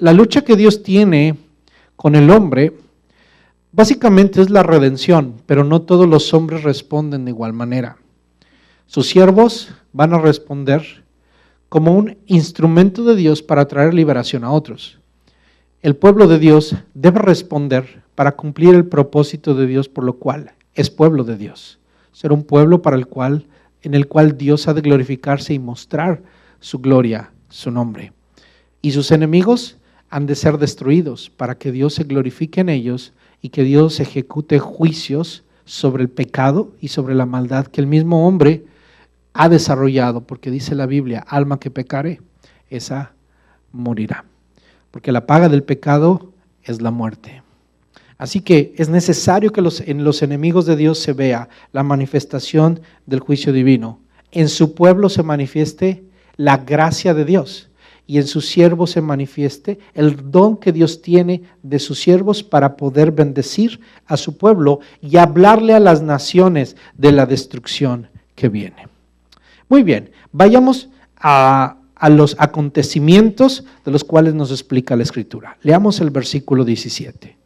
La lucha que Dios tiene con el hombre básicamente es la redención, pero no todos los hombres responden de igual manera. Sus siervos van a responder como un instrumento de Dios para traer liberación a otros. El pueblo de Dios debe responder para cumplir el propósito de Dios, por lo cual es pueblo de Dios. Ser un pueblo en el cual Dios ha de glorificarse y mostrar su gloria, su nombre. Y sus enemigos han de ser destruidos para que Dios se glorifique en ellos y que Dios ejecute juicios sobre el pecado y sobre la maldad que el mismo hombre ha desarrollado, porque dice la Biblia, alma que pecare, esa morirá. Porque la paga del pecado es la muerte. Así que es necesario que en los enemigos de Dios se vea la manifestación del juicio divino. En su pueblo se manifieste la gracia de Dios y en sus siervos se manifieste el don que Dios tiene de sus siervos para poder bendecir a su pueblo y hablarle a las naciones de la destrucción que viene. Muy bien, vayamos a los acontecimientos de los cuales nos explica la Escritura. Leamos el versículo 17.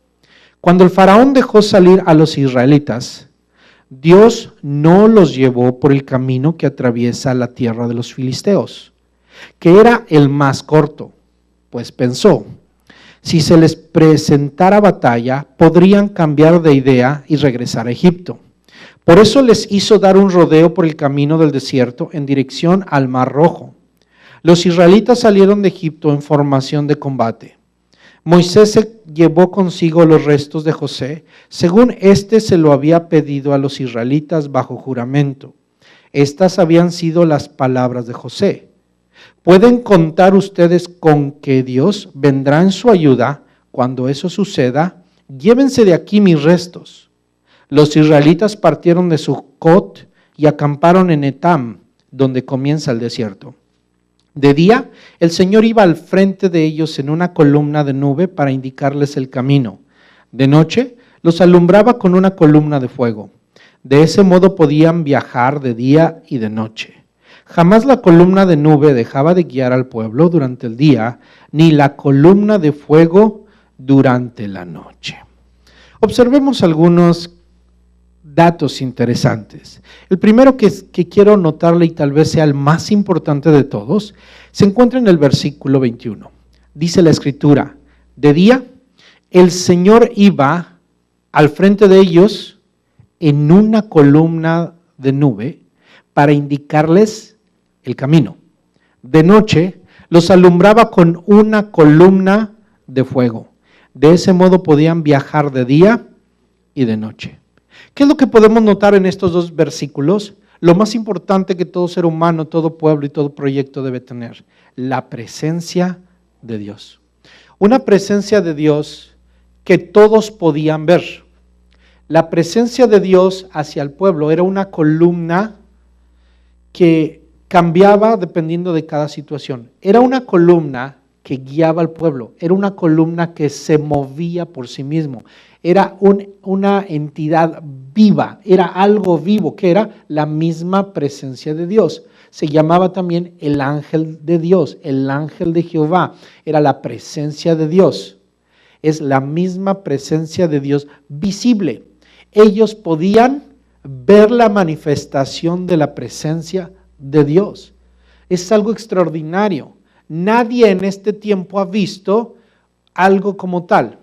Cuando el faraón dejó salir a los israelitas, Dios no los llevó por el camino que atraviesa la tierra de los filisteos, que era el más corto, pues pensó, si se les presentara batalla, podrían cambiar de idea y regresar a Egipto. Por eso les hizo dar un rodeo por el camino del desierto en dirección al Mar Rojo. Los israelitas salieron de Egipto en formación de combate. Moisés se llevó consigo los restos de José, según éste se lo había pedido a los israelitas bajo juramento. Estas habían sido las palabras de José. ¿Pueden contar ustedes con que Dios vendrá en su ayuda? Cuando eso suceda, llévense de aquí mis restos. Los israelitas partieron de Sucot y acamparon en Etam, donde comienza el desierto. De día, el Señor iba al frente de ellos en una columna de nube para indicarles el camino. De noche, los alumbraba con una columna de fuego. De ese modo podían viajar de día y de noche. Jamás la columna de nube dejaba de guiar al pueblo durante el día, ni la columna de fuego durante la noche. Observemos algunos datos interesantes. El primero que quiero notarle y tal vez sea el más importante de todos, se encuentra en el versículo 21. Dice la Escritura, de día el Señor iba al frente de ellos en una columna de nube para indicarles el camino. De noche los alumbraba con una columna de fuego. De ese modo podían viajar de día y de noche. ¿Qué es lo que podemos notar en estos dos versículos? Lo más importante que todo ser humano, todo pueblo y todo proyecto debe tener, la presencia de Dios. Una presencia de Dios que todos podían ver. La presencia de Dios hacia el pueblo era una columna que cambiaba dependiendo de cada situación. Era una columna que guiaba al pueblo, era una columna que se movía por sí mismo. Era una entidad viva, era algo vivo, que era la misma presencia de Dios. Se llamaba también el ángel de Dios, el ángel de Jehová, era la presencia de Dios. Es la misma presencia de Dios visible. Ellos podían ver la manifestación de la presencia de Dios. Es algo extraordinario. Nadie en este tiempo ha visto algo como tal.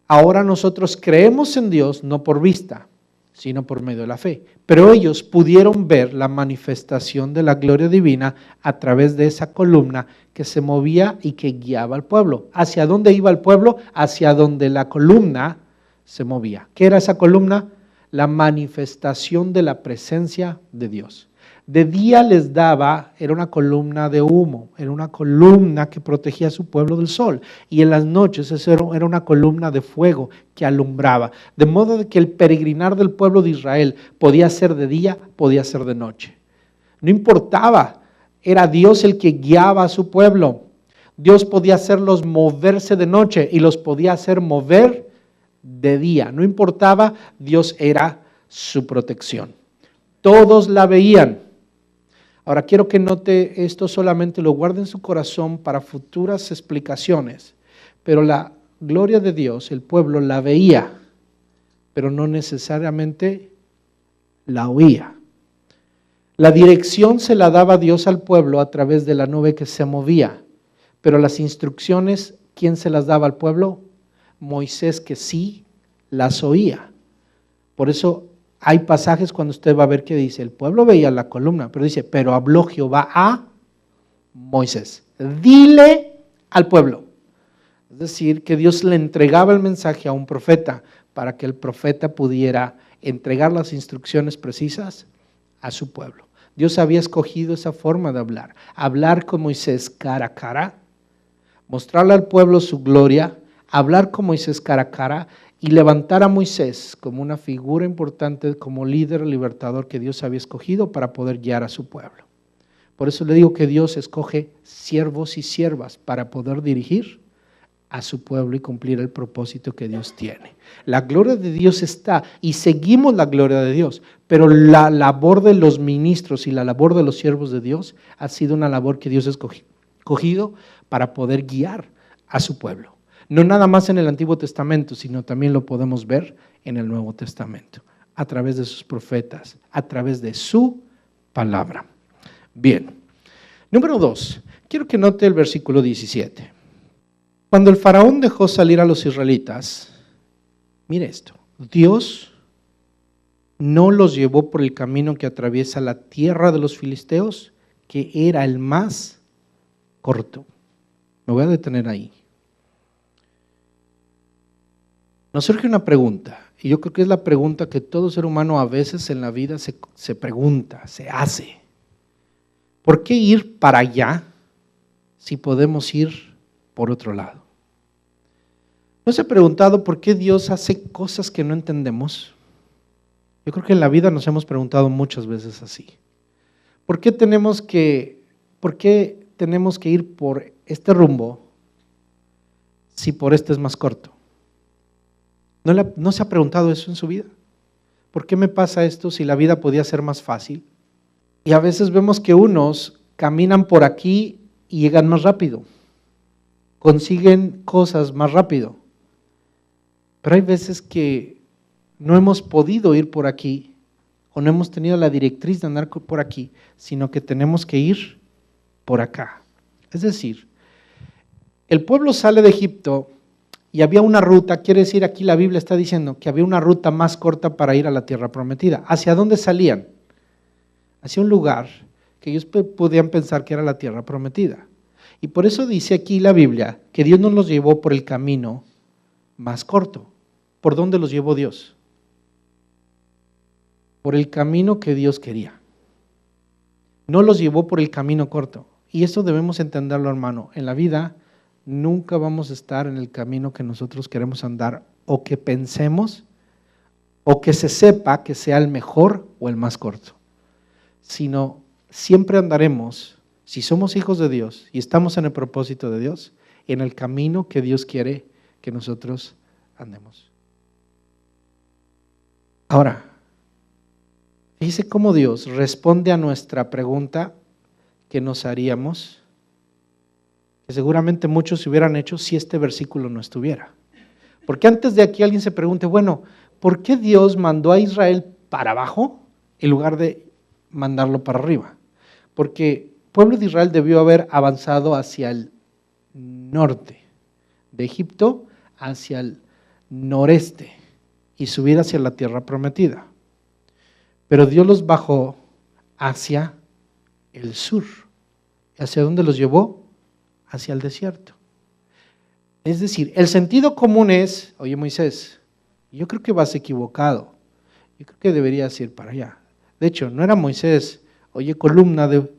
Ahora nosotros creemos en Dios no por vista, sino por medio de la fe. Pero ellos pudieron ver la manifestación de la gloria divina a través de esa columna que se movía y que guiaba al pueblo. ¿Hacia dónde iba el pueblo? Hacia donde la columna se movía. ¿Qué era esa columna? La manifestación de la presencia de Dios. De día les daba, era una columna de humo, era una columna que protegía a su pueblo del sol. Y en las noches era una columna de fuego que alumbraba. De modo que el peregrinar del pueblo de Israel podía ser de día, podía ser de noche. No importaba, era Dios el que guiaba a su pueblo. Dios podía hacerlos moverse de noche y los podía hacer mover de día. No importaba, Dios era su protección. Todos la veían. Ahora quiero que note esto, solamente lo guarde en su corazón para futuras explicaciones, pero la gloria de Dios, el pueblo la veía, pero no necesariamente la oía. La dirección se la daba Dios al pueblo a través de la nube que se movía, pero las instrucciones, ¿quién se las daba al pueblo? Moisés, que sí las oía. Por eso hay pasajes cuando usted va a ver que dice, el pueblo veía la columna, pero dice, pero habló Jehová a Moisés, dile al pueblo. Es decir, que Dios le entregaba el mensaje a un profeta para que el profeta pudiera entregar las instrucciones precisas a su pueblo. Dios había escogido esa forma de hablar con Moisés cara a cara, mostrarle al pueblo su gloria, hablar con Moisés cara a cara y levantar a Moisés como una figura importante, como líder libertador que Dios había escogido para poder guiar a su pueblo. Por eso le digo que Dios escoge siervos y siervas para poder dirigir a su pueblo y cumplir el propósito que Dios tiene. La gloria de Dios está y seguimos la gloria de Dios, pero la labor de los ministros y la labor de los siervos de Dios ha sido una labor que Dios ha escogido para poder guiar a su pueblo. No nada más en el Antiguo Testamento, sino también lo podemos ver en el Nuevo Testamento, a través de sus profetas, a través de su palabra. Bien, número 2, quiero que note el versículo 17. Cuando el faraón dejó salir a los israelitas, mire esto, Dios no los llevó por el camino que atraviesa la tierra de los filisteos, que era el más corto. Me voy a detener ahí. Nos surge una pregunta, y yo creo que es la pregunta que todo ser humano a veces en la vida se pregunta, se hace. ¿Por qué ir para allá si podemos ir por otro lado? ¿No se ha preguntado por qué Dios hace cosas que no entendemos? Yo creo que en la vida nos hemos preguntado muchas veces así. ¿Por qué tenemos que ir por este rumbo si por este es más corto? ¿No se ha preguntado eso en su vida? ¿Por qué me pasa esto si la vida podía ser más fácil? Y a veces vemos que unos caminan por aquí y llegan más rápido, consiguen cosas más rápido. Pero hay veces que no hemos podido ir por aquí o no hemos tenido la directriz de andar por aquí, sino que tenemos que ir por acá. Es decir, el pueblo sale de Egipto y había una ruta, quiere decir aquí la Biblia está diciendo que había una ruta más corta para ir a la tierra prometida. ¿Hacia dónde salían? Hacia un lugar que ellos podían pensar que era la tierra prometida. Y por eso dice aquí la Biblia que Dios no los llevó por el camino más corto. ¿Por dónde los llevó Dios? Por el camino que Dios quería. No los llevó por el camino corto. Y esto debemos entenderlo, hermano. En la vida nunca vamos a estar en el camino que nosotros queremos andar o que pensemos o que se sepa que sea el mejor o el más corto, sino siempre andaremos, si somos hijos de Dios y estamos en el propósito de Dios, en el camino que Dios quiere que nosotros andemos. Ahora, fíjese cómo Dios responde a nuestra pregunta que nos haríamos, que seguramente muchos se hubieran hecho si este versículo no estuviera. Porque antes de aquí alguien se pregunte, bueno, ¿por qué Dios mandó a Israel para abajo en lugar de mandarlo para arriba? Porque el pueblo de Israel debió haber avanzado hacia el norte, de Egipto hacia el noreste y subir hacia la tierra prometida. Pero Dios los bajó hacia el sur. ¿Hacia dónde los llevó? Hacia el desierto. Es decir, el sentido común es, oye Moisés, yo creo que vas equivocado, yo creo que deberías ir para allá. De hecho, no era Moisés, oye columna de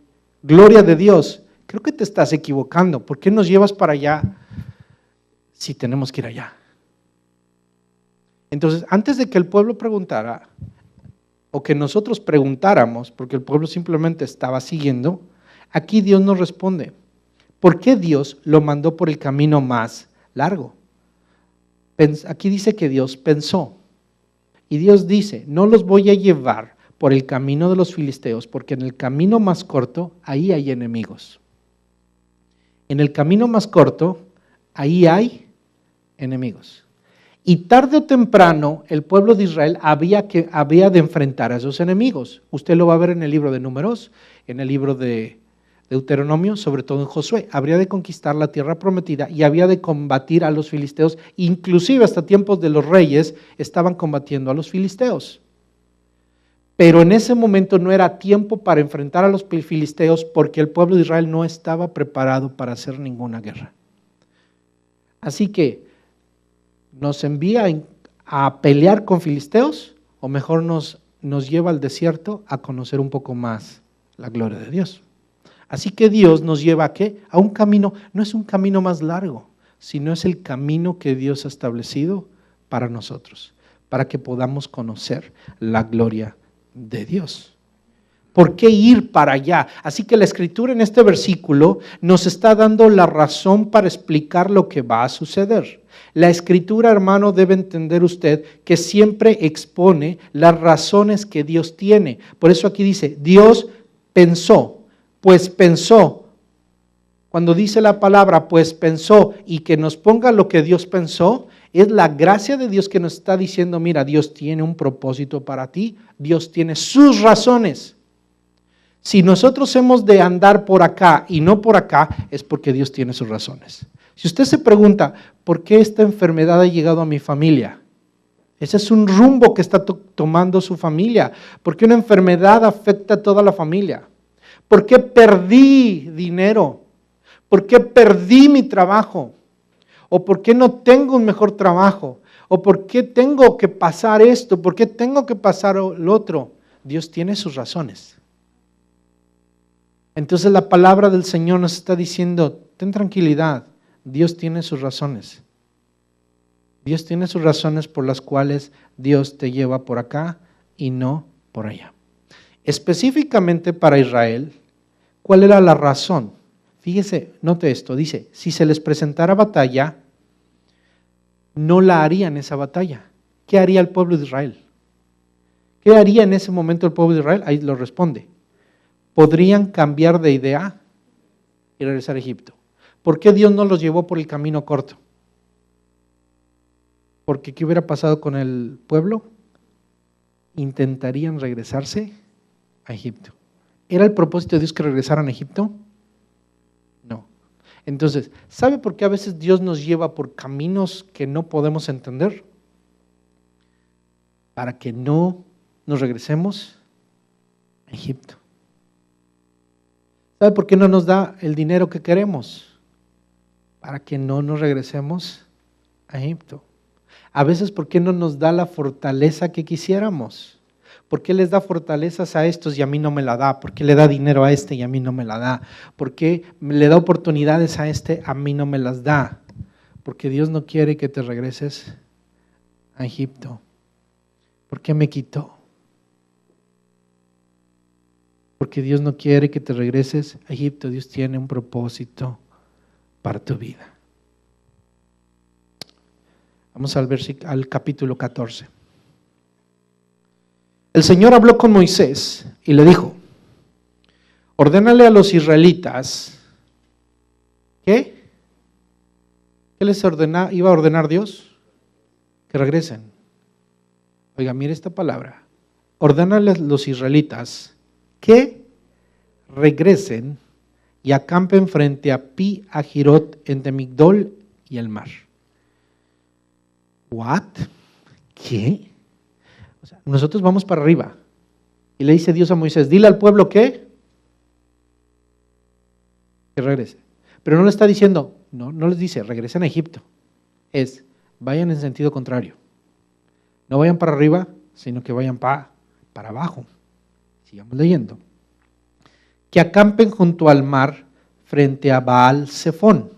gloria de Dios, creo que te estás equivocando, ¿por qué nos llevas para allá si tenemos que ir allá? Entonces, antes de que el pueblo preguntara, o que nosotros preguntáramos, porque el pueblo simplemente estaba siguiendo, aquí Dios nos responde. ¿Por qué Dios lo mandó por el camino más largo? Aquí dice que Dios pensó. Y Dios dice, no los voy a llevar por el camino de los filisteos, porque en el camino más corto, ahí hay enemigos. En el camino más corto, ahí hay enemigos. Y tarde o temprano, el pueblo de Israel había de enfrentar a esos enemigos. Usted lo va a ver en el libro de Números, en el libro de Deuteronomio, sobre todo en Josué. Habría de conquistar la tierra prometida y había de combatir a los filisteos. Inclusive hasta tiempos de los reyes estaban combatiendo a los filisteos. Pero en ese momento no era tiempo para enfrentar a los filisteos porque el pueblo de Israel no estaba preparado para hacer ninguna guerra. Así que, ¿nos envía a pelear con filisteos o mejor nos lleva al desierto a conocer un poco más la gloria de Dios? Así que Dios nos lleva ¿a qué? A un camino, no es un camino más largo, sino es el camino que Dios ha establecido para nosotros, para que podamos conocer la gloria de Dios. ¿Por qué ir para allá? Así que la Escritura en este versículo nos está dando la razón para explicar lo que va a suceder. La Escritura, hermano, debe entender usted que siempre expone las razones que Dios tiene. Por eso aquí dice, Dios pensó, pues pensó. Cuando dice la palabra, pues pensó, y que nos ponga lo que Dios pensó, es la gracia de Dios que nos está diciendo, mira, Dios tiene un propósito para ti, Dios tiene sus razones. Si nosotros hemos de andar por acá y no por acá, es porque Dios tiene sus razones. Si usted se pregunta, ¿por qué esta enfermedad ha llegado a mi familia? Ese es un rumbo que está tomando su familia. ¿Por qué una enfermedad afecta a toda la familia? ¿Por qué perdí dinero? ¿Por qué perdí mi trabajo? ¿O por qué no tengo un mejor trabajo? ¿O por qué tengo que pasar esto? ¿Por qué tengo que pasar lo otro? Dios tiene sus razones. Entonces la palabra del Señor nos está diciendo, ten tranquilidad, Dios tiene sus razones. Dios tiene sus razones por las cuales Dios te lleva por acá y no por allá. Específicamente para Israel, ¿cuál era la razón? Fíjese, note esto, dice, si se les presentara batalla, no la harían esa batalla. ¿Qué haría el pueblo de Israel? ¿Qué haría en ese momento el pueblo de Israel? Ahí lo responde. Podrían cambiar de idea y regresar a Egipto. ¿Por qué Dios no los llevó por el camino corto? Porque ¿qué hubiera pasado con el pueblo? Intentarían regresarse a Egipto. ¿Era el propósito de Dios que regresaran a Egipto? No. Entonces, ¿sabe por qué a veces Dios nos lleva por caminos que no podemos entender? Para que no nos regresemos a Egipto. ¿Sabe por qué no nos da el dinero que queremos? Para que no nos regresemos a Egipto. A veces, ¿por qué no nos da la fortaleza que quisiéramos? ¿Por qué les da fortalezas a estos y a mí no me la da? ¿Por qué le da dinero a este y a mí no me la da? ¿Por qué le da oportunidades a este, a mí no me las da? Porque Dios no quiere que te regreses a Egipto. ¿Por qué me quitó? Porque Dios no quiere que te regreses a Egipto. Dios tiene un propósito para tu vida. Vamos al capítulo 14. El Señor habló con Moisés y le dijo, ordénale a los israelitas, ¿qué? ¿Qué les iba a ordenar Dios? Que regresen. Oiga, mire esta palabra. Ordénale a los israelitas que regresen y acampen frente a Pi Hahirot entre Migdol y el mar. ¿What? ¿Qué? O sea, nosotros vamos para arriba y le dice Dios a Moisés, dile al pueblo que regrese. Pero no le está diciendo, no les dice, regresen a Egipto. Vayan en sentido contrario. No vayan para arriba, sino que vayan para abajo. Sigamos leyendo. Que acampen junto al mar frente a Baal Zephón.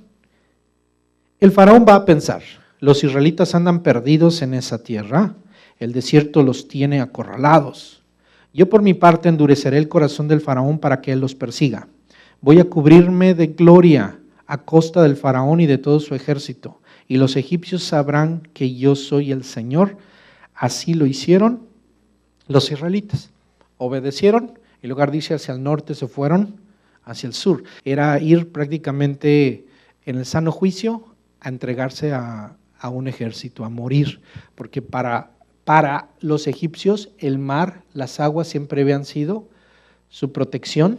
El faraón va a pensar, los israelitas andan perdidos en esa tierra, el desierto los tiene acorralados. Yo por mi parte endureceré el corazón del faraón para que él los persiga. Voy a cubrirme de gloria a costa del faraón y de todo su ejército, y los egipcios sabrán que yo soy el Señor. Así lo hicieron los israelitas. obedecieron, en lugar de irse hacia el norte, se fueron hacia el sur. Era ir prácticamente en el sano juicio a entregarse a un ejército, a morir, porque para los egipcios el mar, las aguas siempre habían sido su protección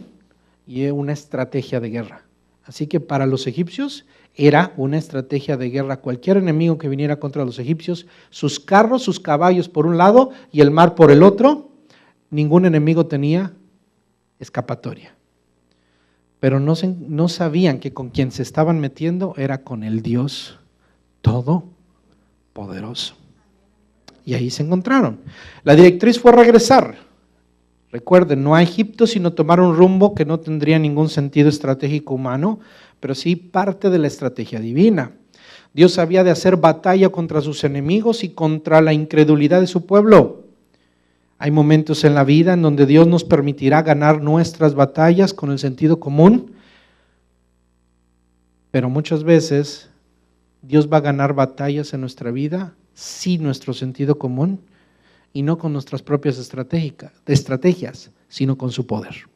y una estrategia de guerra. Así que para los egipcios era una estrategia de guerra. Cualquier enemigo que viniera contra los egipcios, sus carros, sus caballos por un lado y el mar por el otro, ningún enemigo tenía escapatoria. Pero no sabían que con quien se estaban metiendo era con el Dios Todopoderoso. Y ahí se encontraron. La directriz fue regresar. Recuerden, no a Egipto, sino tomar un rumbo que no tendría ningún sentido estratégico humano, pero sí parte de la estrategia divina. Dios había de hacer batalla contra sus enemigos y contra la incredulidad de su pueblo. Hay momentos en la vida en donde Dios nos permitirá ganar nuestras batallas con el sentido común, pero muchas veces Dios va a ganar batallas en nuestra vida sin nuestro sentido común y no con nuestras propias estrategias, sino con su poder.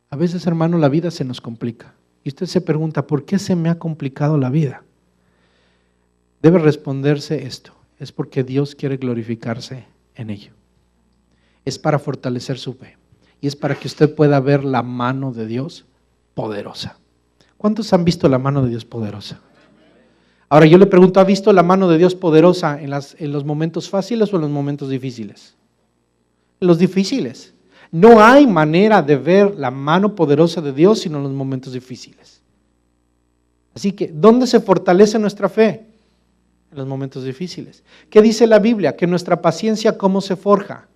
A veces, hermano, la vida se nos complica y usted se pregunta, ¿por qué se me ha complicado la vida? Debe responderse esto, es porque Dios quiere glorificarse en ello. Es para fortalecer su fe y es para que usted pueda ver la mano de Dios poderosa. ¿Cuántos han visto la mano de Dios poderosa? Ahora yo le pregunto, ¿ha visto la mano de Dios poderosa en los momentos fáciles o en los momentos difíciles? En los difíciles. No hay manera de ver la mano poderosa de Dios sino en los momentos difíciles. Así que, ¿dónde se fortalece nuestra fe? En los momentos difíciles. ¿Qué dice la Biblia? Que nuestra paciencia, ¿cómo se forja?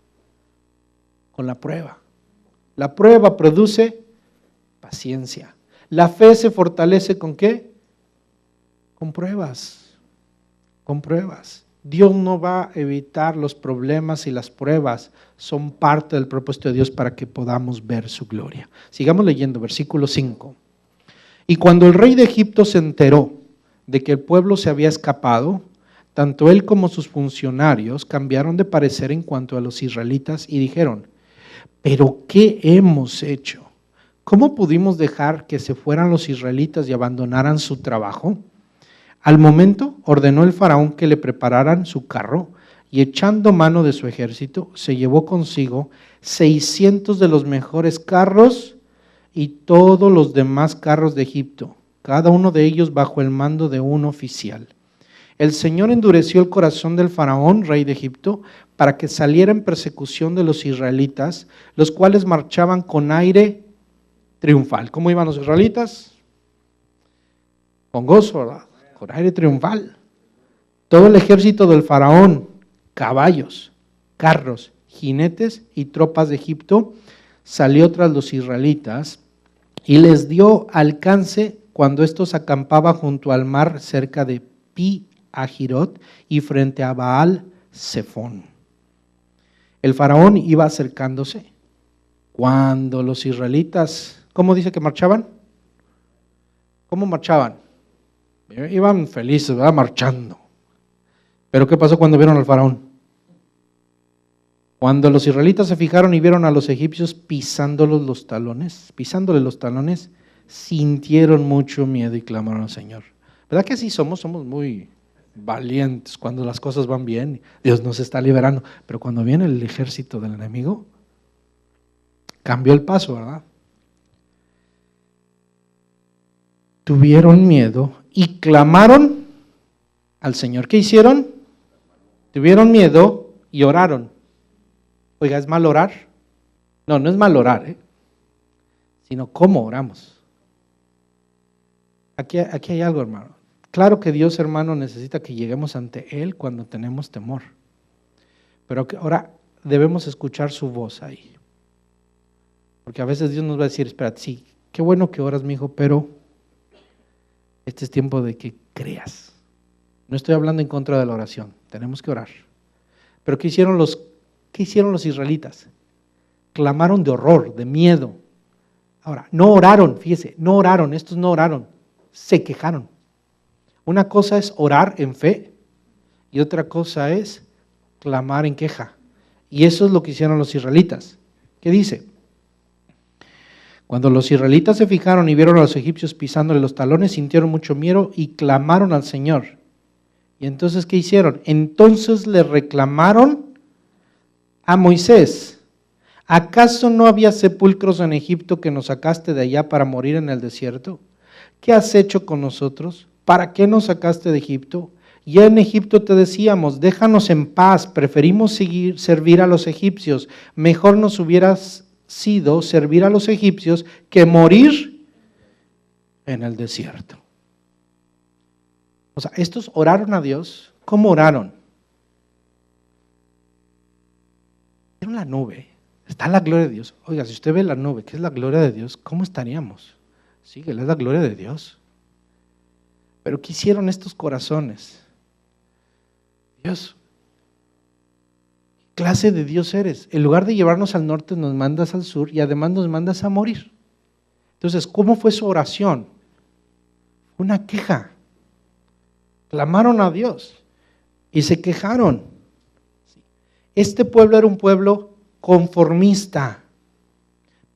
Con la prueba. La prueba produce paciencia. La fe se fortalece ¿con qué? Con pruebas. Con pruebas. Dios no va a evitar los problemas y las pruebas. Son parte del propósito de Dios para que podamos ver su gloria. Sigamos leyendo, versículo 5. Y cuando el rey de Egipto se enteró de que el pueblo se había escapado, tanto él como sus funcionarios cambiaron de parecer en cuanto a los israelitas y dijeron, ¿pero qué hemos hecho? ¿Cómo pudimos dejar que se fueran los israelitas y abandonaran su trabajo? Al momento ordenó el faraón que le prepararan su carro y echando mano de su ejército se llevó consigo 600 de los mejores carros y todos los demás carros de Egipto, cada uno de ellos bajo el mando de un oficial. El Señor endureció el corazón del faraón, rey de Egipto, para que saliera en persecución de los israelitas, los cuales marchaban con aire triunfal. ¿Cómo iban los israelitas? Con gozo, ¿verdad? Con aire triunfal. Todo el ejército del faraón, caballos, carros, jinetes y tropas de Egipto, salió tras los israelitas y les dio alcance cuando estos acampaban junto al mar cerca de Pi-Hahirot y frente a Baal-Zephón. El faraón iba acercándose cuando los israelitas, ¿cómo dice que marchaban? ¿Cómo marchaban? Iban felices, ¿verdad? Marchando. Pero ¿qué pasó cuando vieron al faraón? Cuando los israelitas se fijaron y vieron a los egipcios pisándoles los talones, sintieron mucho miedo y clamaron al Señor. ¿Verdad que así somos? Somos muy valientes cuando las cosas van bien, Dios nos está liberando, pero cuando viene el ejército del enemigo, cambió el paso, ¿verdad? Tuvieron miedo y clamaron al Señor. ¿Qué hicieron? Tuvieron miedo y oraron. Oiga, ¿es mal orar? No, no es mal orar, sino cómo oramos. Aquí hay algo, hermano. Claro que Dios, hermano, necesita que lleguemos ante Él cuando tenemos temor. Pero ahora debemos escuchar su voz ahí. Porque a veces Dios nos va a decir, espérate, sí, qué bueno que oras, mi hijo, pero este es tiempo de que creas. No estoy hablando en contra de la oración, tenemos que orar. Pero ¿qué hicieron los israelitas? Clamaron de horror, de miedo. Ahora, no oraron, fíjese, no oraron, estos no oraron, se quejaron. Una cosa es orar en fe y otra cosa es clamar en queja. Y eso es lo que hicieron los israelitas. ¿Qué dice? Cuando los israelitas se fijaron y vieron a los egipcios pisándole los talones, sintieron mucho miedo y clamaron al Señor. ¿Y entonces qué hicieron? Entonces le reclamaron a Moisés: ¿acaso no había sepulcros en Egipto que nos sacaste de allá para morir en el desierto? ¿Qué has hecho con nosotros? ¿Para qué nos sacaste de Egipto? Ya en Egipto te decíamos: déjanos en paz, preferimos servir a los egipcios. Mejor nos hubieras sido servir a los egipcios que morir en el desierto. O sea, estos oraron a Dios. ¿Cómo oraron? Vieron la nube, está la gloria de Dios. Oiga, si usted ve la nube, que es la gloria de Dios, ¿cómo estaríamos? Sí, que es la gloria de Dios. Pero ¿qué hicieron estos corazones? Dios, ¿qué clase de Dios eres? En lugar de llevarnos al norte, nos mandas al sur y además nos mandas a morir. Entonces, ¿cómo fue su oración? Una queja. Clamaron a Dios y se quejaron. Este pueblo era un pueblo conformista.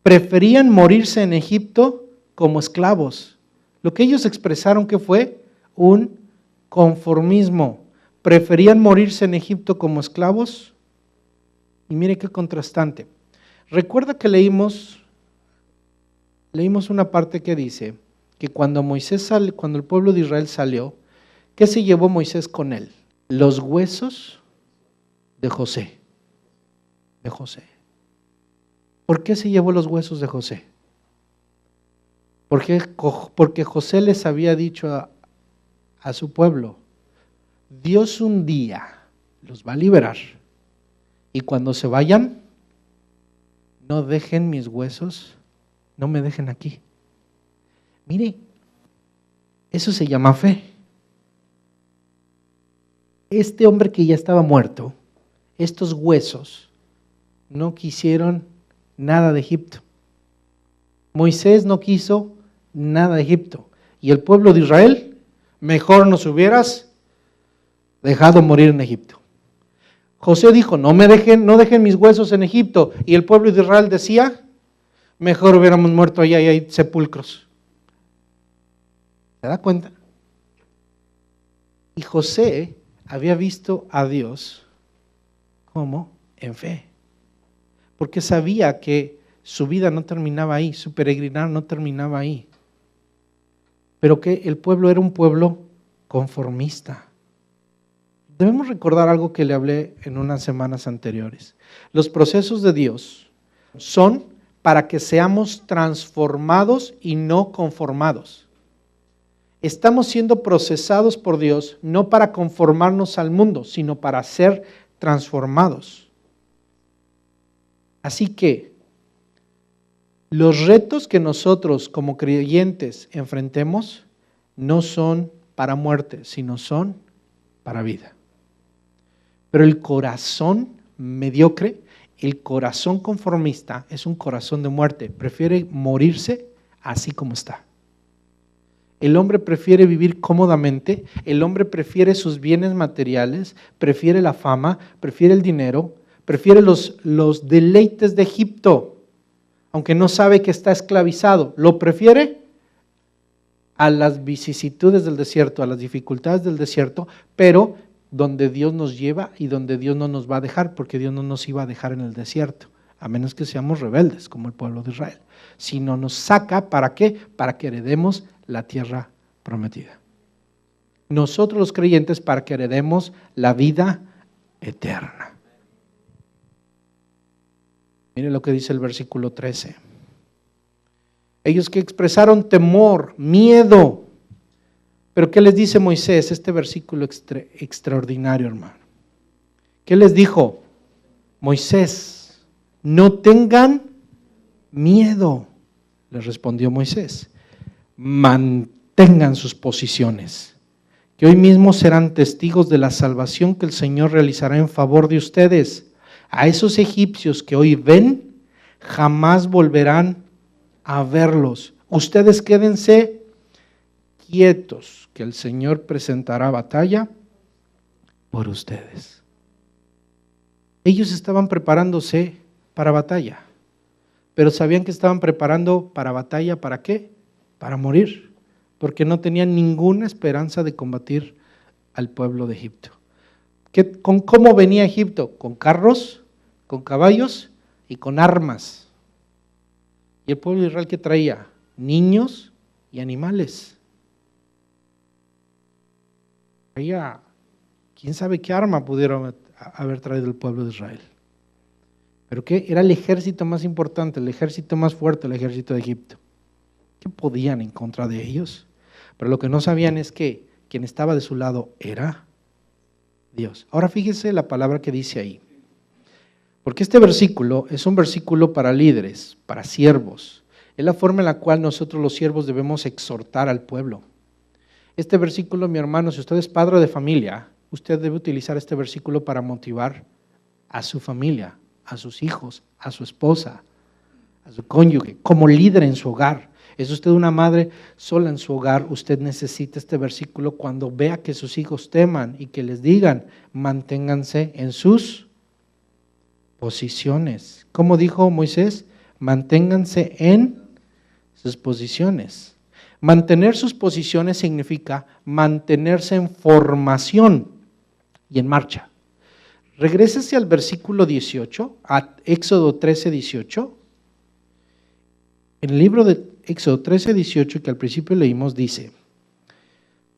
Preferían morirse en Egipto como esclavos. Lo que ellos expresaron que fue un conformismo. Preferían morirse en Egipto como esclavos. Y mire qué contrastante. Recuerda que leímos una parte que dice que cuando el pueblo de Israel salió, ¿qué se llevó Moisés con él? Los huesos de José. De José. ¿Por qué se llevó los huesos de José? Porque José les había dicho a su pueblo: Dios un día los va a liberar y cuando se vayan, no dejen mis huesos, no me dejen aquí. Mire, eso se llama fe. Este hombre que ya estaba muerto, estos huesos, no quisieron nada de Egipto. Moisés no quiso nada de Egipto. Y el pueblo de Israel, mejor nos hubieras dejado morir en Egipto. José dijo: no dejen mis huesos en Egipto. Y el pueblo de Israel decía: mejor hubiéramos muerto allá y hay sepulcros. ¿Se da cuenta? Y José había visto a Dios como en fe, porque sabía que su vida no terminaba ahí, su peregrinar no terminaba ahí, pero que el pueblo era un pueblo conformista. Debemos recordar algo que le hablé en unas semanas anteriores. Los procesos de Dios son para que seamos transformados y no conformados. Estamos siendo procesados por Dios no para conformarnos al mundo, sino para ser transformados. Así que los retos que nosotros como creyentes enfrentemos no son para muerte, sino son para vida. Pero el corazón mediocre, el corazón conformista, es un corazón de muerte. Prefiere morirse así como está. El hombre prefiere vivir cómodamente, el hombre prefiere sus bienes materiales, prefiere la fama, prefiere el dinero, prefiere los deleites de Egipto, aunque no sabe que está esclavizado, lo prefiere a las vicisitudes del desierto, a las dificultades del desierto, pero donde Dios nos lleva y donde Dios no nos va a dejar, porque Dios no nos iba a dejar en el desierto, a menos que seamos rebeldes como el pueblo de Israel, sino nos saca, ¿para qué? Para que heredemos la tierra prometida. Nosotros los creyentes para que heredemos la vida eterna. Mire lo que dice el versículo 13. Ellos que expresaron temor, miedo. Pero ¿qué les dice Moisés? Este versículo extraordinario, hermano. ¿Qué les dijo? Moisés, no tengan miedo, les respondió Moisés. Mantengan sus posiciones, que hoy mismo serán testigos de la salvación que el Señor realizará en favor de ustedes. A esos egipcios que hoy ven, jamás volverán a verlos. Ustedes quédense quietos, que el Señor presentará batalla por ustedes. Ellos estaban preparándose para batalla, pero sabían que estaban preparando para batalla, ¿para qué? Para morir, porque no tenían ninguna esperanza de combatir al pueblo de Egipto. ¿Cómo venía Egipto? Con carros, con caballos y con armas. ¿Y el pueblo de Israel qué traía? Niños y animales. Traía, quién sabe qué arma pudieron haber traído el pueblo de Israel. ¿Pero qué? Era el ejército más importante, el ejército más fuerte, el ejército de Egipto. ¿Qué podían en contra de ellos? Pero lo que no sabían es que quien estaba de su lado era Dios. Ahora fíjese la palabra que dice ahí. Porque este versículo es un versículo para líderes, para siervos. Es la forma en la cual nosotros los siervos debemos exhortar al pueblo. Este versículo, mi hermano, si usted es padre de familia, usted debe utilizar este versículo para motivar a su familia, a sus hijos, a su esposa, a su cónyuge, como líder en su hogar. ¿Es usted una madre sola en su hogar? Usted necesita este versículo cuando vea que sus hijos teman y que les digan, manténganse en sus posiciones. ¿Cómo dijo Moisés? Manténganse en sus posiciones. Mantener sus posiciones significa mantenerse en formación y en marcha. Regrésese al versículo 18, a Éxodo 13, 18. En el libro de Éxodo 13, 18, que al principio leímos, dice: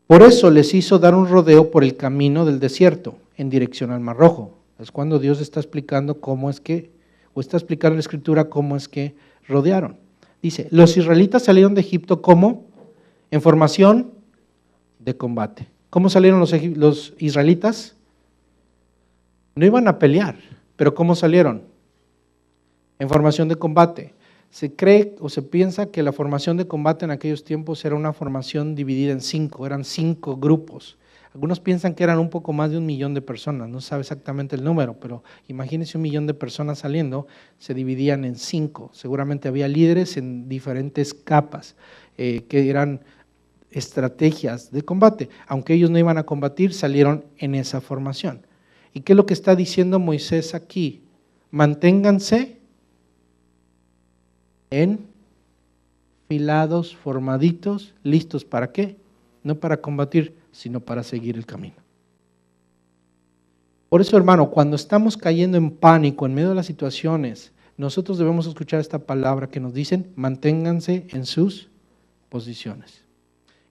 por eso les hizo dar un rodeo por el camino del desierto, en dirección al Mar Rojo. Es cuando Dios está explicando cómo es que, o está explicando en la Escritura cómo es que rodearon. Dice, los israelitas salieron de Egipto ¿cómo? En formación de combate. ¿Cómo salieron los israelitas? No iban a pelear, pero ¿cómo salieron? En formación de combate. Se cree o se piensa que la formación de combate en aquellos tiempos era una formación dividida en 5, eran 5 grupos. Algunos piensan que eran un poco más de 1 millón de personas, no sabe exactamente el número, pero imagínense 1 millón de personas saliendo, se dividían en 5. Seguramente había líderes en diferentes capas, que eran estrategias de combate. Aunque ellos no iban a combatir, salieron en esa formación. ¿Y qué es lo que está diciendo Moisés aquí? Manténganse enfilados, formaditos, listos ¿para qué? No para combatir, sino para seguir el camino. Por eso, hermano, cuando estamos cayendo en pánico en medio de las situaciones, nosotros debemos escuchar esta palabra que nos dicen, manténganse en sus posiciones.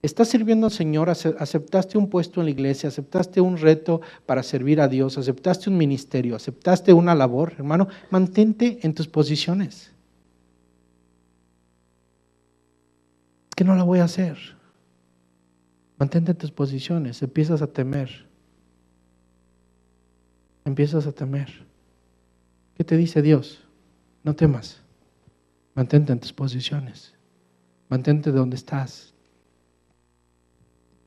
¿Estás sirviendo al Señor? ¿Aceptaste un puesto en la iglesia? ¿Aceptaste un reto para servir a Dios? ¿Aceptaste un ministerio? ¿Aceptaste una labor? Hermano, mantente en tus posiciones. Es que no la voy a hacer. Mantente en tus posiciones. Empiezas a temer. Empiezas a temer. ¿Qué te dice Dios? No temas. Mantente en tus posiciones. Mantente donde estás.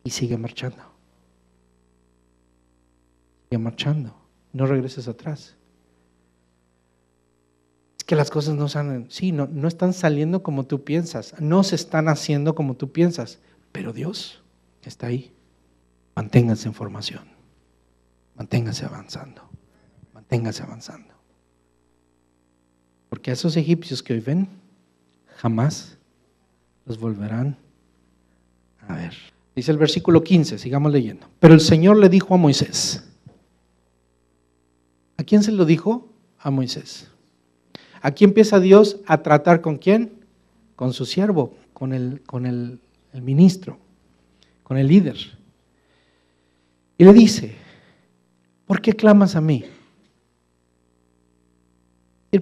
Y sigue marchando. Sigue marchando. No regreses atrás. Es que las cosas no salen. Sí, no están saliendo como tú piensas. No se están haciendo como tú piensas. Pero Dios está ahí. Manténganse en formación. Manténganse avanzando. Manténganse avanzando. Porque a esos egipcios que hoy ven, jamás los volverán a ver. Dice el versículo 15, sigamos leyendo. Pero el Señor le dijo a Moisés. ¿A quién se lo dijo? A Moisés. Aquí empieza Dios a tratar ¿con quién? Con su siervo, con el ministro, con el líder. Y le dice, ¿por qué clamas a mí?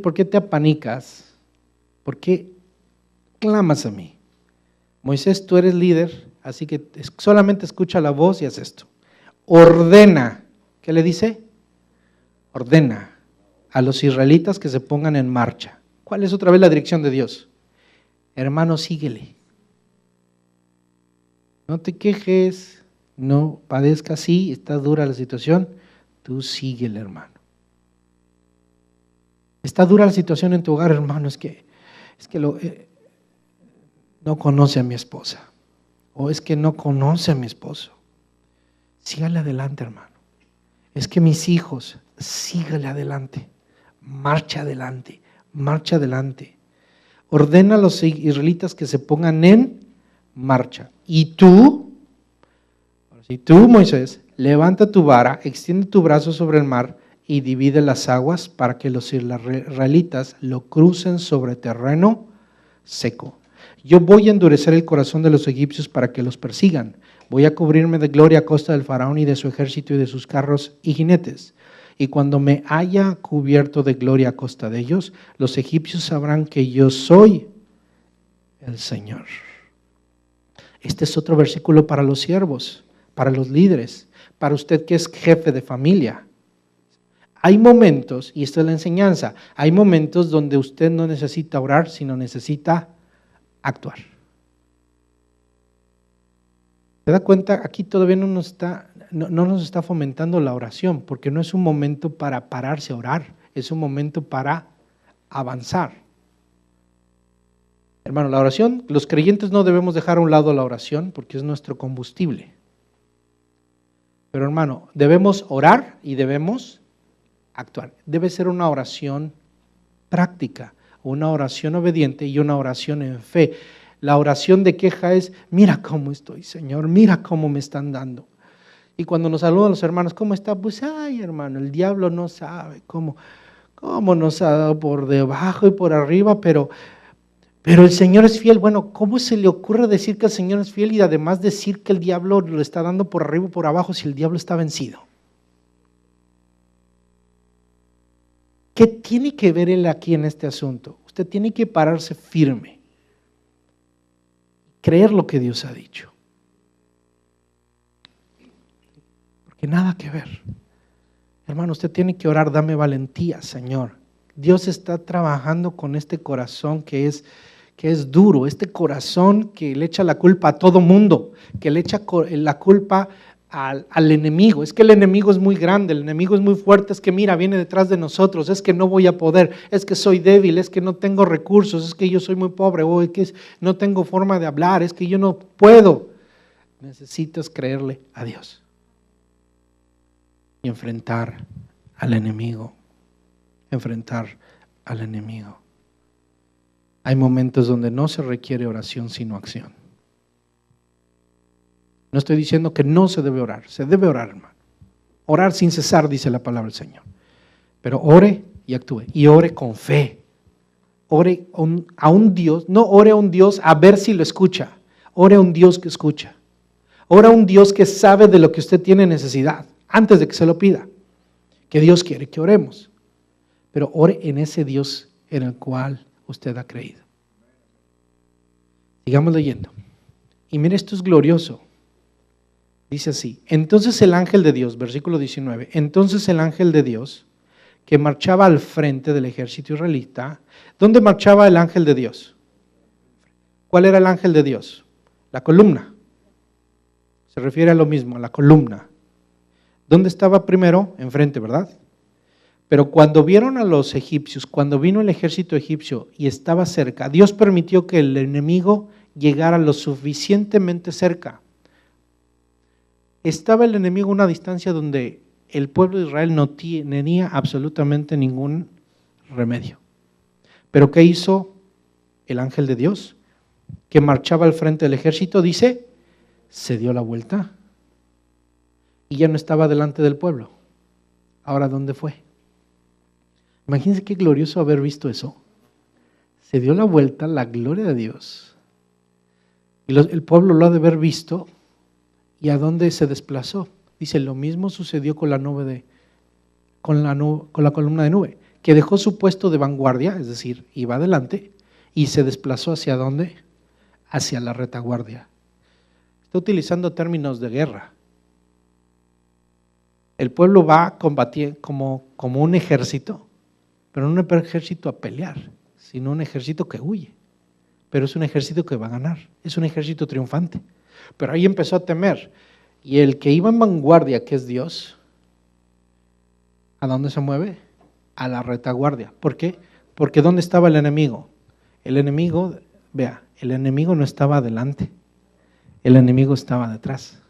¿Por qué te apanicas? ¿Por qué clamas a mí? Moisés, tú eres líder, así que solamente escucha la voz y haz esto. Ordena, ¿qué le dice? Ordena a los israelitas que se pongan en marcha. ¿Cuál es otra vez la dirección de Dios? Hermano, síguele. No te quejes, no padezcas, sí, está dura la situación, tú síguele, hermano. Está dura la situación en tu hogar, hermano, es que no conoce a mi esposa, o es que no conoce a mi esposo. Sígale adelante, hermano. es que mis hijos, sígale adelante, marcha adelante, marcha adelante. Ordena a los israelitas que se pongan en marcha. Y tú, Moisés, levanta tu vara, extiende tu brazo sobre el mar y divide las aguas para que los israelitas lo crucen sobre terreno seco. Yo voy a endurecer el corazón de los egipcios para que los persigan. Voy a cubrirme de gloria a costa del faraón y de su ejército y de sus carros y jinetes. Y cuando me haya cubierto de gloria a costa de ellos, los egipcios sabrán que yo soy el Señor. Este es otro versículo para los siervos, para los líderes, para usted que es jefe de familia. Hay momentos, y esta es la enseñanza, hay momentos donde usted no necesita orar, sino necesita actuar. ¿Se da cuenta? Aquí todavía no nos está fomentando la oración, porque no es un momento para pararse a orar, es un momento para avanzar. Hermano, la oración, los creyentes no debemos dejar a un lado la oración, porque es nuestro combustible. Pero hermano, debemos orar y debemos actuar. Debe ser una oración práctica, una oración obediente y una oración en fe. La oración de queja es, mira cómo estoy, Señor, mira cómo me están dando. Y cuando nos saludan los hermanos, ¿cómo está? Pues, ay, hermano, el diablo no sabe cómo nos ha dado por debajo y por arriba, pero el Señor es fiel. Bueno, ¿cómo se le ocurre decir que el Señor es fiel y además decir que el diablo lo está dando por arriba y por abajo si el diablo está vencido? ¿Qué tiene que ver él aquí en este asunto? Usted tiene que pararse firme, creer lo que Dios ha dicho. Porque nada que ver. Hermano, usted tiene que orar, dame valentía, Señor. Dios está trabajando con este corazón que es duro, este corazón que le echa la culpa a todo mundo, que le echa la culpa al enemigo. Es que el enemigo es muy grande, el enemigo es muy fuerte, es que mira, viene detrás de nosotros, es que no voy a poder, es que soy débil, es que no tengo recursos, es que yo soy muy pobre, o es que no tengo forma de hablar, es que yo no puedo. Necesitas creerle a Dios y enfrentar al enemigo, Hay momentos donde no se requiere oración sino acción. No estoy diciendo que no se debe orar, se debe orar, hermano. Orar sin cesar, dice la palabra del Señor. Pero ore y actúe, y ore con fe. Ore a un Dios, no ore a un Dios a ver si lo escucha, ore a un Dios que escucha. Ore a un Dios que sabe de lo que usted tiene necesidad, antes de que se lo pida, que Dios quiere que oremos. Pero ore en ese Dios en el cual usted ha creído. Sigamos leyendo. Y mire, esto es glorioso. Dice así, entonces el ángel de Dios, versículo 19, entonces el ángel de Dios que marchaba al frente del ejército israelita, ¿dónde marchaba el ángel de Dios? ¿Cuál era el ángel de Dios? La columna. Se refiere a lo mismo, a la columna. ¿Dónde estaba primero? Enfrente, ¿verdad? Pero cuando vieron a los egipcios, cuando vino el ejército egipcio y estaba cerca, Dios permitió que el enemigo llegara lo suficientemente cerca. Estaba el enemigo a una distancia donde el pueblo de Israel no tenía absolutamente ningún remedio. Pero ¿qué hizo el ángel de Dios? Que marchaba al frente del ejército, dice, se dio la vuelta y ya no estaba delante del pueblo. Ahora, ¿dónde fue? Imagínense qué glorioso haber visto eso. Se dio la vuelta, la gloria de Dios. Y el pueblo lo ha de haber visto. ¿Y a dónde se desplazó? Dice, lo mismo sucedió con la columna de nube, que dejó su puesto de vanguardia, es decir, iba adelante, y se desplazó ¿hacia dónde? Hacia la retaguardia. Está utilizando términos de guerra. El pueblo va a combatir como un ejército, pero no un ejército a pelear, sino un ejército que huye. Pero es un ejército que va a ganar, es un ejército triunfante. Pero ahí empezó a temer. Y el que iba en vanguardia, que es Dios, ¿a dónde se mueve? A la retaguardia. ¿Por qué? Porque ¿dónde estaba el enemigo? El enemigo, vea, el enemigo no estaba adelante, el enemigo estaba detrás.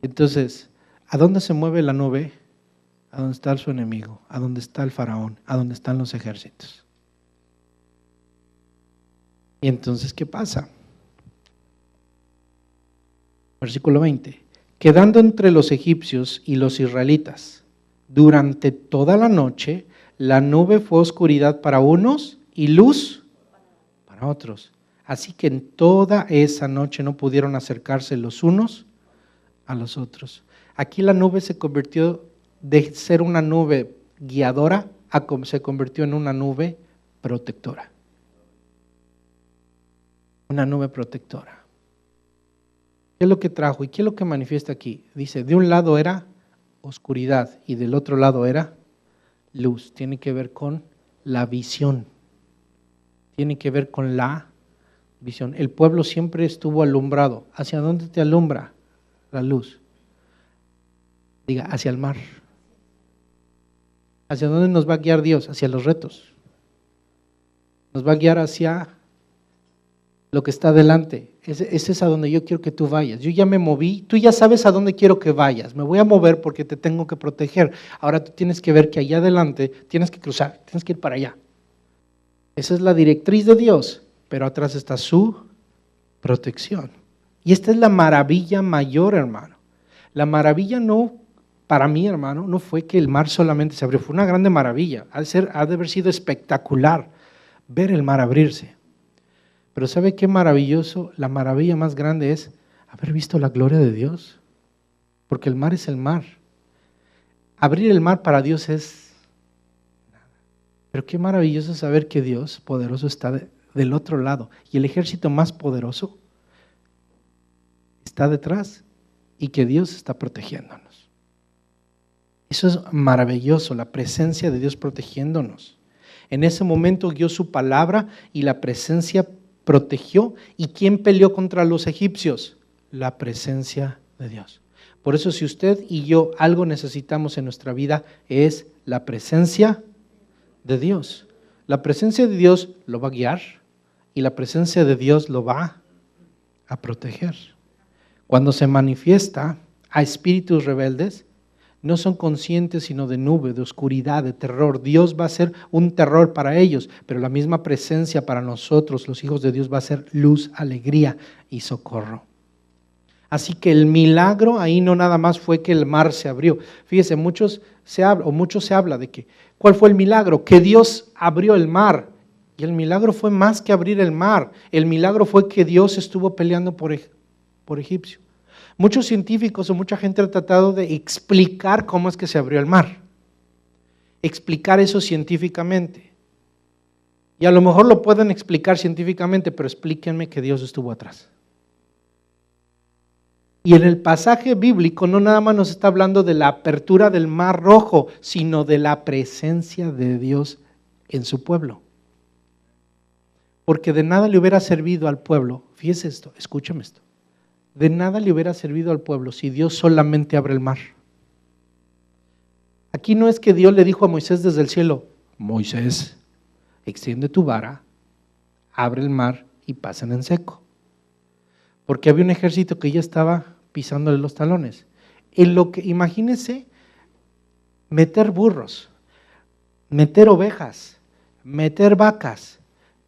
Entonces, ¿A dónde se mueve la nube? A dónde está su enemigo, a dónde está el faraón, a dónde están los ejércitos. Y entonces, ¿qué pasa? Versículo 20. Quedando entre los egipcios y los israelitas, durante toda la noche, la nube fue oscuridad para unos y luz para otros. Así que en toda esa noche no pudieron acercarse los unos a los otros. Aquí la nube se convirtió de ser una nube guiadora se convirtió en una nube protectora. Una nube protectora. ¿Qué es lo que trajo y qué es lo que manifiesta aquí? Dice, de un lado era oscuridad y del otro lado era luz. Tiene que ver con la visión. Tiene que ver con la visión. El pueblo siempre estuvo alumbrado. ¿Hacia dónde te alumbra la luz? Diga, hacia el mar. ¿Hacia dónde nos va a guiar Dios? Hacia los retos. Nos va a guiar hacia lo que está adelante. Ese es a donde yo quiero que tú vayas. Yo ya me moví, tú ya sabes a dónde quiero que vayas. Me voy a mover porque te tengo que proteger. Ahora tú tienes que ver que allá adelante tienes que cruzar, tienes que ir para allá. Esa es la directriz de Dios, pero atrás está su protección. Y esta es la maravilla mayor, hermano. La maravilla no, para mí, hermano, no fue que el mar solamente se abrió, fue una grande maravilla. Ha de haber sido espectacular ver el mar abrirse. Pero ¿sabe qué maravilloso? La maravilla más grande es haber visto la gloria de Dios. Porque el mar es el mar. Abrir el mar para Dios es nada. Pero qué maravilloso saber que Dios poderoso está del otro lado. Y el ejército más poderoso está detrás y que Dios está protegiéndonos. Eso es maravilloso, la presencia de Dios protegiéndonos. En ese momento dio su palabra y la presencia protegió. ¿Y quién peleó contra los egipcios? La presencia de Dios. Por eso si usted y yo algo necesitamos en nuestra vida es la presencia de Dios. La presencia de Dios lo va a guiar y la presencia de Dios lo va a proteger. Cuando se manifiesta a espíritus rebeldes, no son conscientes sino de nube, de oscuridad, de terror. Dios va a ser un terror para ellos, pero la misma presencia para nosotros, los hijos de Dios, va a ser luz, alegría y socorro. Así que el milagro ahí no nada más fue que el mar se abrió. Fíjese, mucho se habla de que, ¿cuál fue el milagro? Que Dios abrió el mar. Y el milagro fue más que abrir el mar. El milagro fue que Dios estuvo peleando por egipcio. Muchos científicos o mucha gente ha tratado de explicar cómo es que se abrió el mar. Explicar eso científicamente. Y a lo mejor lo pueden explicar científicamente, pero explíquenme que Dios estuvo atrás. Y en el pasaje bíblico no nada más nos está hablando de la apertura del mar rojo, sino de la presencia de Dios en su pueblo. Porque de nada le hubiera servido al pueblo, fíjese esto, escúchame esto. De nada le hubiera servido al pueblo si Dios solamente abre el mar. Aquí no es que Dios le dijo a Moisés desde el cielo, Moisés, extiende tu vara, abre el mar y pasen en seco. Porque había un ejército que ya estaba pisándole los talones. En lo que, imagínense, meter burros, meter ovejas, meter vacas,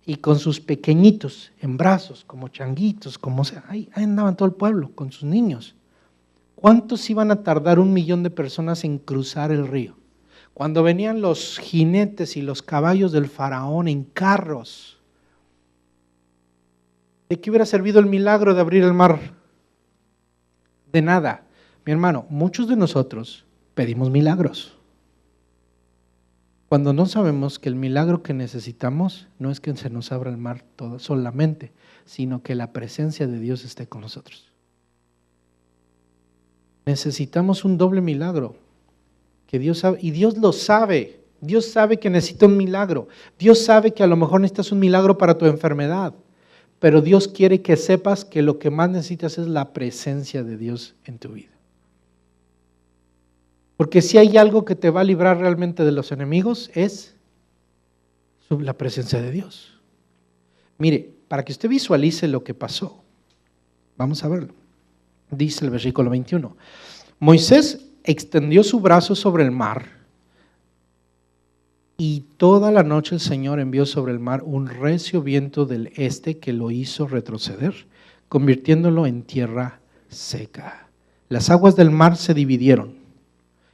y con sus pequeñitos en brazos, como changuitos, como sea, ahí andaban todo el pueblo con sus niños. ¿Cuántos iban a tardar 1 millón de personas en cruzar el río? Cuando venían los jinetes y los caballos del faraón en carros, ¿de qué hubiera servido el milagro de abrir el mar? De nada. Mi hermano, muchos de nosotros pedimos milagros. Cuando no sabemos que el milagro que necesitamos no es que se nos abra el mar todo solamente, sino que la presencia de Dios esté con nosotros. Necesitamos un doble milagro, que Dios sabe, y Dios lo sabe. Dios sabe que necesita un milagro. Dios sabe que a lo mejor necesitas un milagro para tu enfermedad, pero Dios quiere que sepas que lo que más necesitas es la presencia de Dios en tu vida. Porque si hay algo que te va a librar realmente de los enemigos es la presencia de Dios. Mire, para que usted visualice lo que pasó, vamos a verlo. Dice el versículo 21. Moisés extendió su brazo sobre el mar y toda la noche el Señor envió sobre el mar un recio viento del este que lo hizo retroceder, convirtiéndolo en tierra seca. Las aguas del mar se dividieron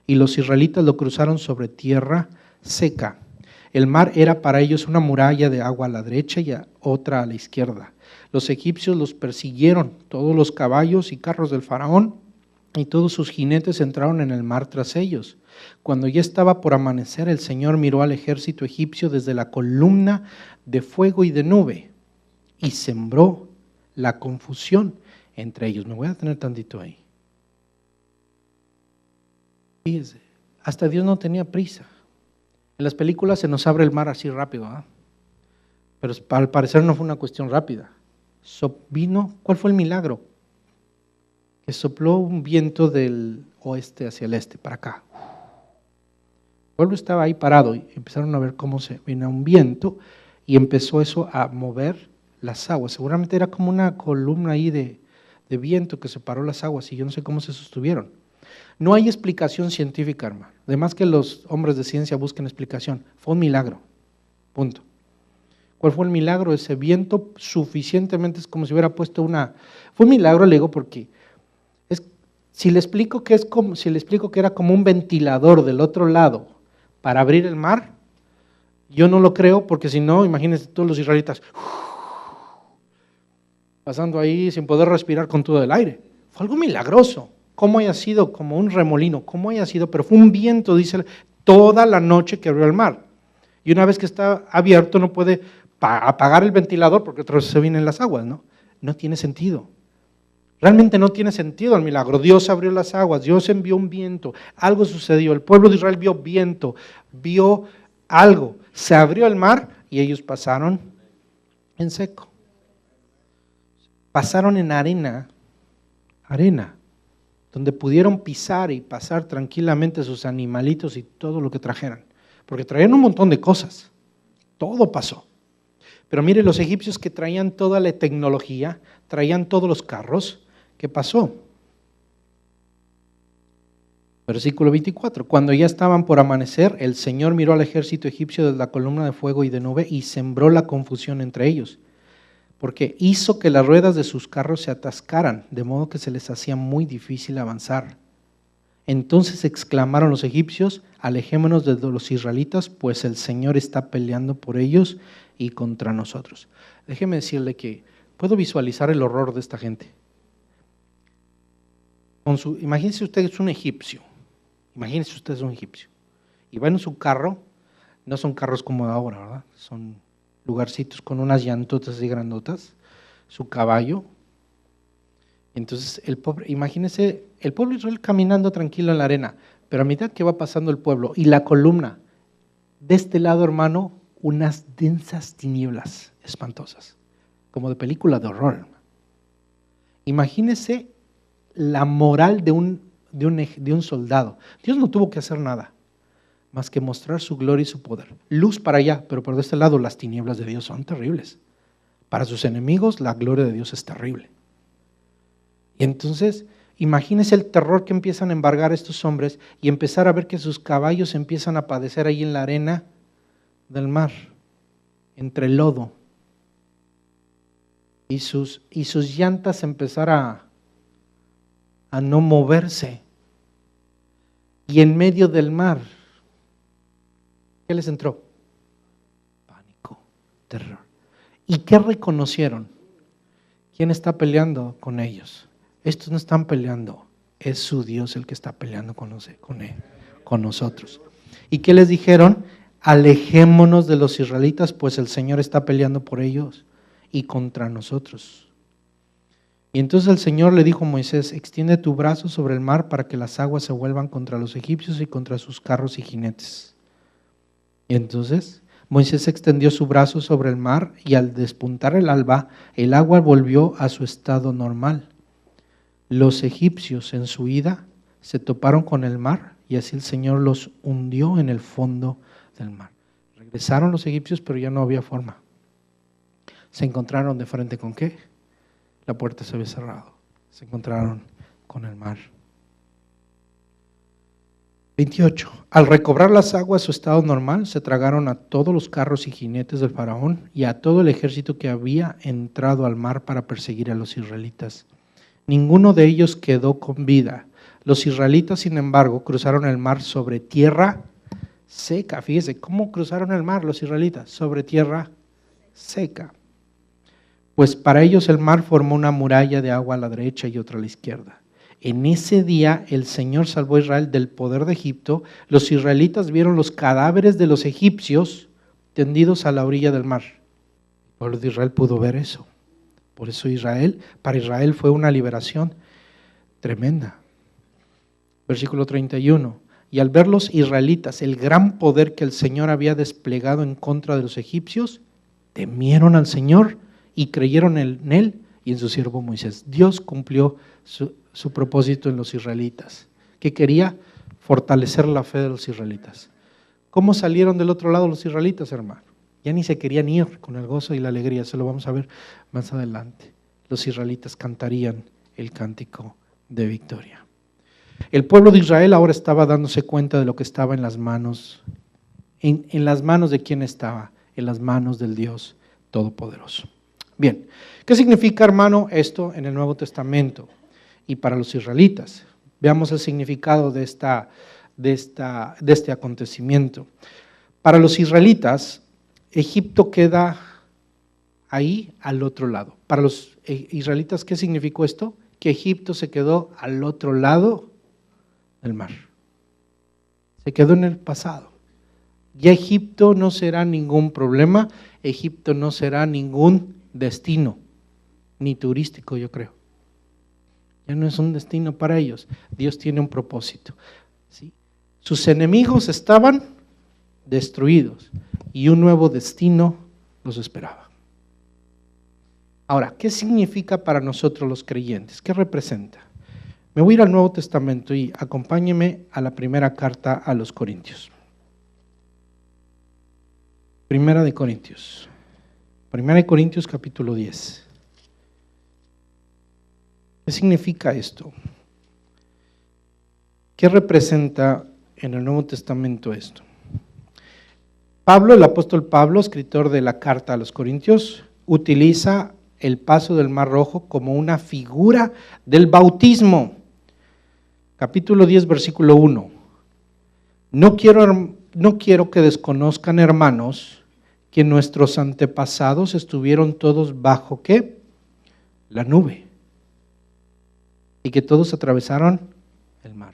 y los israelitas lo cruzaron sobre tierra seca. El mar era para ellos una muralla de agua a la derecha y otra a la izquierda. Los egipcios los persiguieron, todos los caballos y carros del faraón y todos sus jinetes entraron en el mar tras ellos. Cuando ya estaba por amanecer, el Señor miró al ejército egipcio desde la columna de fuego y de nube y sembró la confusión entre ellos. Me voy a detener tantito ahí. Fíjese, hasta Dios no tenía prisa. En las películas se nos abre el mar así rápido, ¿eh? Pero al parecer no fue una cuestión rápida. ¿Cuál fue el milagro? Que sopló un viento del oeste hacia el este, para acá. El pueblo estaba ahí parado y empezaron a ver cómo se venía un viento y empezó eso a mover las aguas. Seguramente era como una columna ahí de viento que separó las aguas y yo no sé cómo se sostuvieron. No hay explicación científica, hermano. Además que los hombres de ciencia busquen explicación. Fue un milagro. Punto. ¿Cuál fue el milagro? Ese viento suficientemente, es como si hubiera puesto una... Fue un milagro, le digo, porque si le explico que era como un ventilador del otro lado para abrir el mar, yo no lo creo, porque si no, imagínense todos los israelitas pasando ahí sin poder respirar con todo el aire. Fue algo milagroso. Cómo haya sido, como un remolino, cómo haya sido, pero fue un viento, dice, toda la noche que abrió el mar. Y una vez que está abierto no puede apagar el ventilador porque otra vez se vienen las aguas, ¿no? No tiene sentido. Realmente no tiene sentido el milagro. Dios abrió las aguas, Dios envió un viento, algo sucedió, el pueblo de Israel vio viento, vio algo, se abrió el mar y ellos pasaron en seco. Pasaron en arena, donde pudieron pisar y pasar tranquilamente sus animalitos y todo lo que trajeran, porque traían un montón de cosas, todo pasó. Pero mire, los egipcios que traían toda la tecnología, traían todos los carros, ¿qué pasó? Versículo 24, cuando ya estaban por amanecer, el Señor miró al ejército egipcio desde la columna de fuego y de nube y sembró la confusión entre ellos, porque hizo que las ruedas de sus carros se atascaran, de modo que se les hacía muy difícil avanzar. Entonces exclamaron los egipcios, alejémonos de los israelitas, pues el Señor está peleando por ellos y contra nosotros. Déjeme decirle que puedo visualizar el horror de esta gente. Imagínese usted es un egipcio, y va en su carro, no son carros como de ahora, ¿verdad? Son lugarcitos con unas llantotas y grandotas, su caballo. Entonces, imagínese el pueblo de Israel caminando tranquilo en la arena, pero a mitad que va pasando el pueblo y la columna, de este lado, hermano, unas densas tinieblas espantosas, como de película de horror, hermano. Imagínese la moral de un soldado. Dios no tuvo que hacer nada más que mostrar su gloria y su poder. Luz para allá, pero por este lado las tinieblas de Dios son terribles. Para sus enemigos la gloria de Dios es terrible. Y entonces, imagínese el terror que empiezan a embargar estos hombres y empezar a ver que sus caballos empiezan a padecer ahí en la arena del mar, entre el lodo. Y sus llantas empezar a no moverse. Y en medio del mar, ¿qué les entró? Pánico, terror. ¿Y qué reconocieron? ¿Quién está peleando con ellos? Estos no están peleando, es su Dios el que está peleando con nosotros. ¿Y qué les dijeron? Alejémonos de los israelitas, pues el Señor está peleando por ellos y contra nosotros. Y entonces el Señor le dijo a Moisés, extiende tu brazo sobre el mar para que las aguas se vuelvan contra los egipcios y contra sus carros y jinetes. Y entonces Moisés extendió su brazo sobre el mar y al despuntar el alba, el agua volvió a su estado normal. Los egipcios en su ida se toparon con el mar y así el Señor los hundió en el fondo del mar. Regresaron los egipcios, pero ya no había forma. Se encontraron de frente con ¿qué? La puerta se había cerrado. Se encontraron con el mar. 28. Al recobrar las aguas su estado normal, se tragaron a todos los carros y jinetes del faraón y a todo el ejército que había entrado al mar para perseguir a los israelitas. Ninguno de ellos quedó con vida. Los israelitas, sin embargo, cruzaron el mar sobre tierra seca. Fíjese, ¿cómo cruzaron el mar los israelitas? Sobre tierra seca. Pues para ellos el mar formó una muralla de agua a la derecha y otra a la izquierda. En ese día el Señor salvó a Israel del poder de Egipto. Los israelitas vieron los cadáveres de los egipcios tendidos a la orilla del mar. El pueblo de Israel pudo ver eso. Por eso para Israel fue una liberación tremenda. Versículo 31. Y al ver los israelitas el gran poder que el Señor había desplegado en contra de los egipcios, temieron al Señor y creyeron en Él y en su siervo Moisés. Dios cumplió su propósito en los israelitas, que quería fortalecer la fe de los israelitas. ¿Cómo salieron del otro lado los israelitas, hermano? Ya ni se querían ir con el gozo y la alegría, eso lo vamos a ver más adelante. Los israelitas cantarían el cántico de victoria. El pueblo de Israel ahora estaba dándose cuenta de lo que estaba en las manos. ¿En las manos de quién estaba? En las manos del Dios Todopoderoso. Bien, ¿qué significa, hermano, esto en el Nuevo Testamento y para los israelitas? Veamos el significado de este acontecimiento. Para los israelitas, Egipto queda ahí al otro lado. Para los israelitas, ¿qué significó esto? Que Egipto se quedó al otro lado del mar. Se quedó en el pasado. Ya Egipto no será ningún problema, Egipto no será ningún destino, ni turístico, yo creo. Ya no es un destino para ellos. Dios tiene un propósito. ¿Sí? Sus enemigos estaban destruidos y un nuevo destino los esperaba. Ahora, ¿qué significa para nosotros los creyentes? ¿Qué representa? Me voy a ir al Nuevo Testamento y acompáñeme a la primera carta a los Corintios. Primera de Corintios capítulo 10. ¿Qué significa esto? ¿Qué representa en el Nuevo Testamento esto? Pablo, el apóstol Pablo, escritor de la carta a los Corintios, utiliza el paso del Mar Rojo como una figura del bautismo. Capítulo 10, versículo 1. No quiero que desconozcan, hermanos, que nuestros antepasados estuvieron todos bajo ¿qué? La nube. Y que todos atravesaron el mar.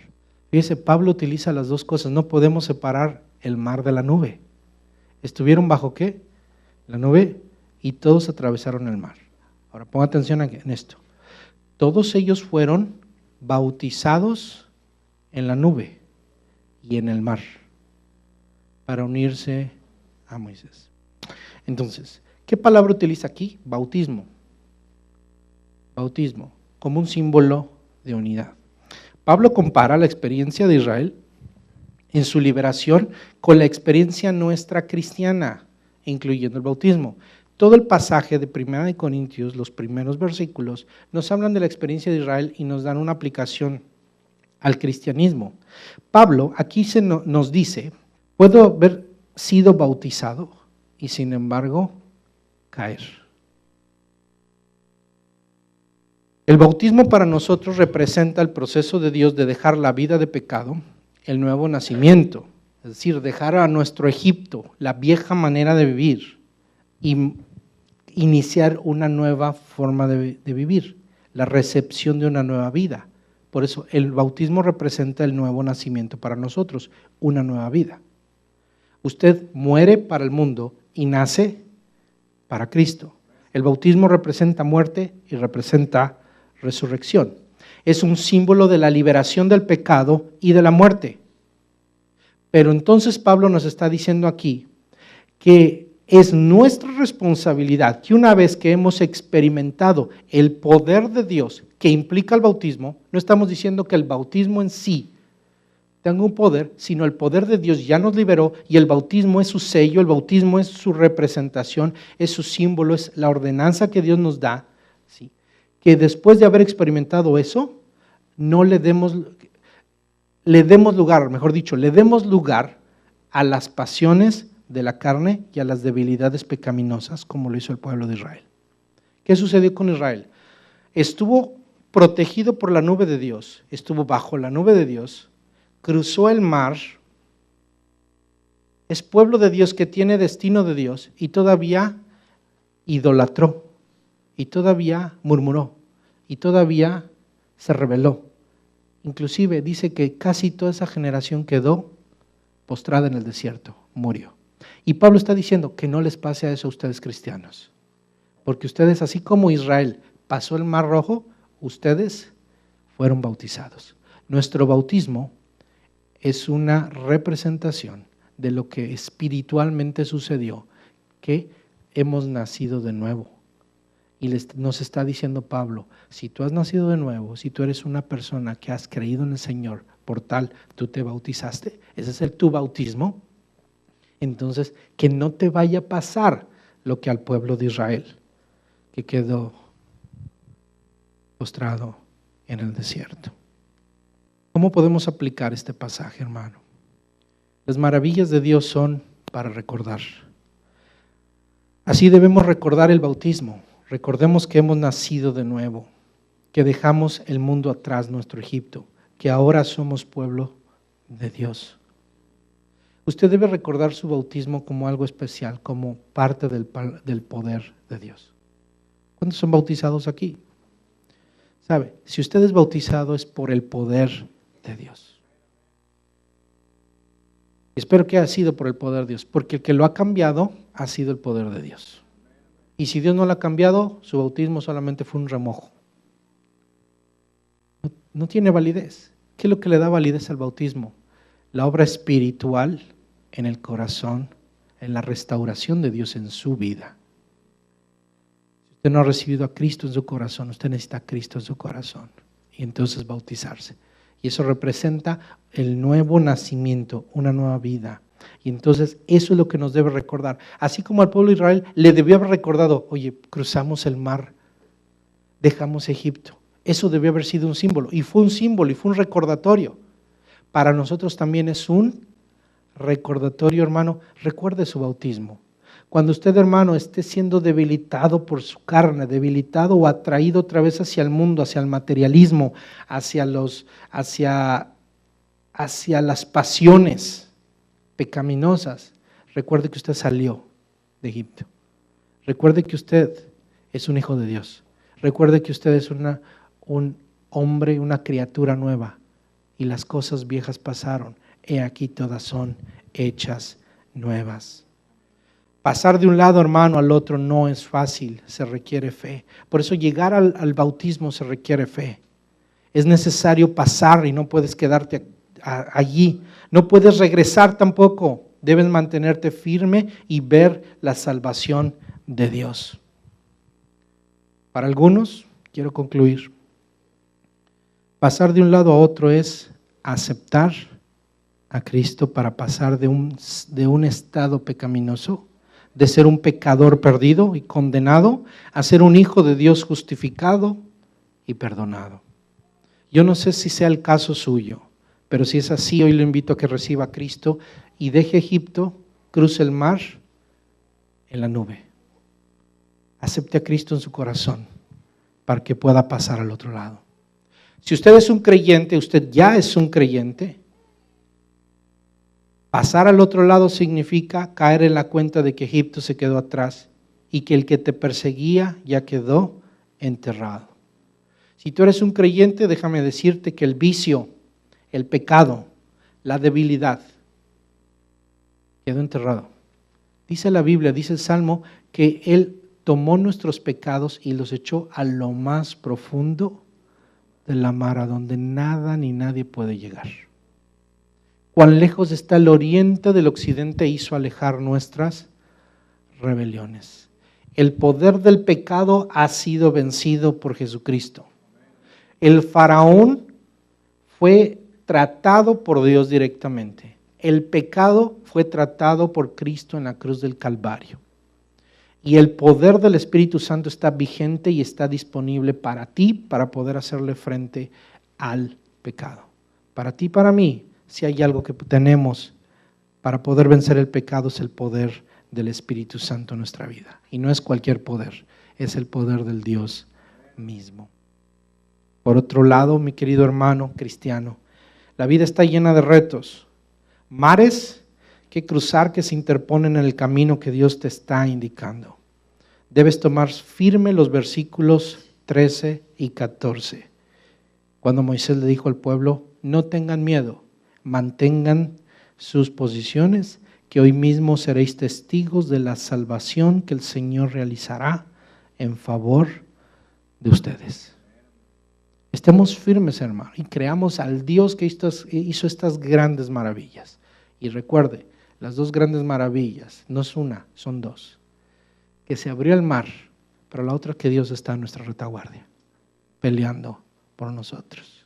Fíjese, Pablo utiliza las dos cosas. No podemos separar el mar de la nube. ¿Estuvieron bajo qué? La nube y todos atravesaron el mar. Ahora ponga atención en esto. Todos ellos fueron bautizados en la nube y en el mar para unirse a Moisés. Entonces, ¿qué palabra utiliza aquí? Bautismo. Bautismo, como un símbolo de unidad. Pablo compara la experiencia de Israel en su liberación con la experiencia nuestra cristiana, incluyendo el bautismo. Todo el pasaje de 1 Corintios, los primeros versículos, nos hablan de la experiencia de Israel y nos dan una aplicación al cristianismo. Pablo aquí nos dice, puedo haber sido bautizado y sin embargo caer. El bautismo para nosotros representa el proceso de Dios de dejar la vida de pecado, el nuevo nacimiento, es decir, dejar a nuestro Egipto, la vieja manera de vivir y iniciar una nueva forma de vivir, la recepción de una nueva vida. Por eso el bautismo representa el nuevo nacimiento para nosotros, una nueva vida. Usted muere para el mundo y nace para Cristo. El bautismo representa muerte y representa resurrección. Es un símbolo de la liberación del pecado y de la muerte. Pero entonces Pablo nos está diciendo aquí que es nuestra responsabilidad que una vez que hemos experimentado el poder de Dios que implica el bautismo, no estamos diciendo que el bautismo en sí tenga un poder, sino el poder de Dios ya nos liberó y el bautismo es su sello, el bautismo es su representación, es su símbolo, es la ordenanza que Dios nos da, ¿sí? Que después de haber experimentado eso, no le demos le demos lugar, mejor dicho, le demos lugar a las pasiones de la carne y a las debilidades pecaminosas, como lo hizo el pueblo de Israel. ¿Qué sucedió con Israel? Estuvo protegido por la nube de Dios, estuvo bajo la nube de Dios, cruzó el mar, es pueblo de Dios que tiene destino de Dios y todavía idolatró, y todavía murmuró, y todavía se rebeló. Inclusive dice que casi toda esa generación quedó postrada en el desierto, murió. Y Pablo está diciendo que no les pase a eso a ustedes cristianos, porque ustedes, así como Israel pasó el Mar Rojo, ustedes fueron bautizados. Nuestro bautismo es una representación de lo que espiritualmente sucedió, que hemos nacido de nuevo. Y nos está diciendo Pablo, si tú has nacido de nuevo, si tú eres una persona que has creído en el Señor, por tal, tú te bautizaste, ese es tu bautismo, entonces que no te vaya a pasar lo que al pueblo de Israel, que quedó postrado en el desierto. ¿Cómo podemos aplicar este pasaje, hermano? Las maravillas de Dios son para recordar. Así debemos recordar el bautismo. Recordemos que hemos nacido de nuevo, que dejamos el mundo atrás, nuestro Egipto, que ahora somos pueblo de Dios. Usted debe recordar su bautismo como algo especial, como parte del poder de Dios. ¿Cuántos son bautizados aquí? ¿Sabe? Si usted es bautizado es por el poder de Dios. Espero que haya sido por el poder de Dios, porque el que lo ha cambiado ha sido el poder de Dios. Y si Dios no lo ha cambiado, su bautismo solamente fue un remojo. No tiene validez. ¿Qué es lo que le da validez al bautismo? La obra espiritual en el corazón, en la restauración de Dios en su vida. Si usted no ha recibido a Cristo en su corazón, usted necesita a Cristo en su corazón. Y entonces bautizarse. Y eso representa el nuevo nacimiento, una nueva vida. Y entonces eso es lo que nos debe recordar. Así como al pueblo de Israel le debió haber recordado, oye, cruzamos el mar, dejamos Egipto. Eso debió haber sido un símbolo. Y fue un símbolo y fue un recordatorio. Para nosotros también es un recordatorio, hermano. Recuerde su bautismo. Cuando usted, hermano, esté siendo debilitado por su carne, debilitado o atraído otra vez hacia el mundo, hacia el materialismo, hacia las pasiones pecaminosas, recuerde que usted salió de Egipto. Recuerde que usted es un hijo de Dios. Recuerde que usted es un hombre, una criatura nueva. Y las cosas viejas pasaron. He aquí todas son hechas nuevas. Pasar de un lado, hermano, al otro no es fácil, se requiere fe. Por eso llegar al bautismo se requiere fe. Es necesario pasar y no puedes quedarte allí. No puedes regresar tampoco. Debes mantenerte firme y ver la salvación de Dios. Para algunos, quiero concluir, pasar de un lado a otro es aceptar a Cristo para pasar de un estado pecaminoso, de ser un pecador perdido y condenado, a ser un hijo de Dios justificado y perdonado. Yo no sé si sea el caso suyo, pero si es así, hoy lo invito a que reciba a Cristo y deje Egipto, cruce el mar en la nube. Acepte a Cristo en su corazón para que pueda pasar al otro lado. Si usted es un creyente, usted ya es un creyente. Pasar al otro lado significa caer en la cuenta de que Egipto se quedó atrás y que el que te perseguía ya quedó enterrado. Si tú eres un creyente, déjame decirte que el vicio, el pecado, la debilidad, quedó enterrado. Dice la Biblia, dice el Salmo, que Él tomó nuestros pecados y los echó a lo más profundo de la mar, a donde nada ni nadie puede llegar. Cuán lejos está el oriente del occidente hizo alejar nuestras rebeliones. El poder del pecado ha sido vencido por Jesucristo. El faraón fue tratado por Dios directamente. El pecado fue tratado por Cristo en la cruz del Calvario. Y el poder del Espíritu Santo está vigente y está disponible para ti para poder hacerle frente al pecado. para ti y para mí, si hay algo que tenemos para poder vencer el pecado, es el poder del Espíritu Santo en nuestra vida. Y no es cualquier poder, es el poder del Dios mismo. Por otro lado, mi querido hermano cristiano, la vida está llena de retos, mares que cruzar, que se interponen en el camino que Dios te está indicando. Debes tomar firme los versículos 13 y 14. Cuando Moisés le dijo al pueblo, no tengan miedo, mantengan sus posiciones, que hoy mismo seréis testigos de la salvación que el Señor realizará en favor de ustedes. Estemos firmes, hermano, y creamos al Dios que hizo estas grandes maravillas. Y recuerde, las dos grandes maravillas, no es una, son dos. Que se abrió el mar, pero la otra que Dios está en nuestra retaguardia, peleando por nosotros.